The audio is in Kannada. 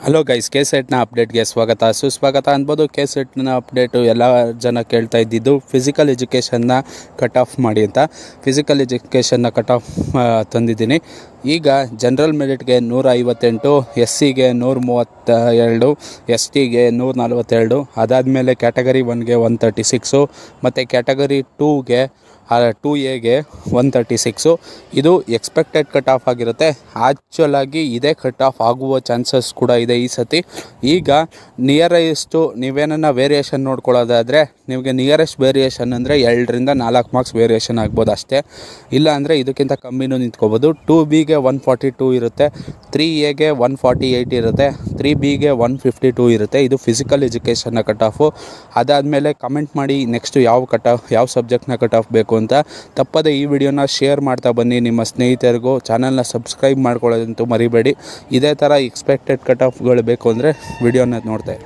ಹಲೋ ಗೈಸ್, ಕೆ ಸೆಟ್ನ ಅಪ್ಡೇಟ್ಗೆ ಸ್ವಾಗತ ಸುಸ್ವಾಗತ ಅನ್ಬೋದು. ಕೆ ಸೆಟ್ನ ಅಪ್ಡೇಟು ಎಲ್ಲ ಜನ ಕೇಳ್ತಾ ಇದ್ದಿದ್ದು ಫಿಸಿಕಲ್ ಎಜುಕೇಷನ್ನ ಕಟ್ ಆಫ್ ಮಾಡಿ ಅಂತ. ಫಿಸಿಕಲ್ ಎಜುಕೇಷನ್ನ ಕಟ್ ಆಫ್ ತಂದಿದ್ದೀನಿ. ಈಗ ಜನರಲ್ ಮೆರಿಟ್ಗೆ 158, ಎಸ್ ಸಿಗೆ 132, ಎಸ್ ಟಿಗೆ 142, ಅದಾದಮೇಲೆ ಕ್ಯಾಟಗರಿ 1ಗೆ 136 ಮತ್ತು ಕ್ಯಾಟಗರಿ 2ಗೆ 2ಎಗೆ 136. ಇದು ಎಕ್ಸ್ಪೆಕ್ಟೆಡ್ ಕಟ್ ಆಫ್ ಆಗಿರುತ್ತೆ. ಆ್ಯಕ್ಚುಲಾಗಿ ಇದೇ ಕಟ್ ಆಫ್ ಆಗುವ ಚಾನ್ಸಸ್ ಕೂಡ ಇದೆ ಈ ಸತಿ. ಈಗ ನಿಯರೆಸ್ಟು ನೀವೇನನ್ನ ವೇರಿಯೇಷನ್ ನೋಡ್ಕೊಳ್ಳೋದಾದರೆ ನಿಮಗೆ ನಿಯರೆಸ್ಟ್ ವೇರಿಯೇಷನ್ ಅಂದರೆ 2ರಿಂದ 4 ಮಾರ್ಕ್ಸ್ ವೇರಿಯೇಷನ್ ಆಗ್ಬೋದು ಅಷ್ಟೇ. ಇಲ್ಲ ಅಂದರೆ ಇದಕ್ಕಿಂತ ಕಮ್ಮಿನೂ ನಿಂತ್ಕೋಬೋದು. 2ಬಿಗೆ 142 ಇರುತ್ತೆ, 3ಎಗೆ 148 ಇರುತ್ತೆ, 3ಬಿಗೆ 152 ಇರುತ್ತೆ. ಇದು ಫಿಸಿಕಲ್ ಎಜುಕೇಷನ್ನ ಕಟ್ ಆಫು. ಅದಾದಮೇಲೆ ಕಮೆಂಟ್ ಮಾಡಿ ನೆಕ್ಸ್ಟು ಯಾವ ಸಬ್ಜೆಕ್ಟ್ನ ಕಟ್ ಆಫ್ ಬೇಕು ಅಂತ. ತಪ್ಪದೆ ಈ ವಿಡಿಯೋನ ಶೇರ್ ಮಾಡ್ತಾ ಬನ್ನಿ ನಿಮ್ಮ ಸ್ನೇಹಿತರಿಗೂ. ಚಾನಲ್ನ ಸಬ್ಸ್ಕ್ರೈಬ್ ಮಾಡ್ಕೊಳ್ಳೋದಂತೂ ಮರಿಬೇಡಿ. ಇದೇ ಥರ ಎಕ್ಸ್ಪೆಕ್ಟೆಡ್ ಕಟ್ ಆಫ್ಗಳು ಬೇಕು ಅಂದರೆ ವಿಡಿಯೋನ ನೋಡ್ತಾ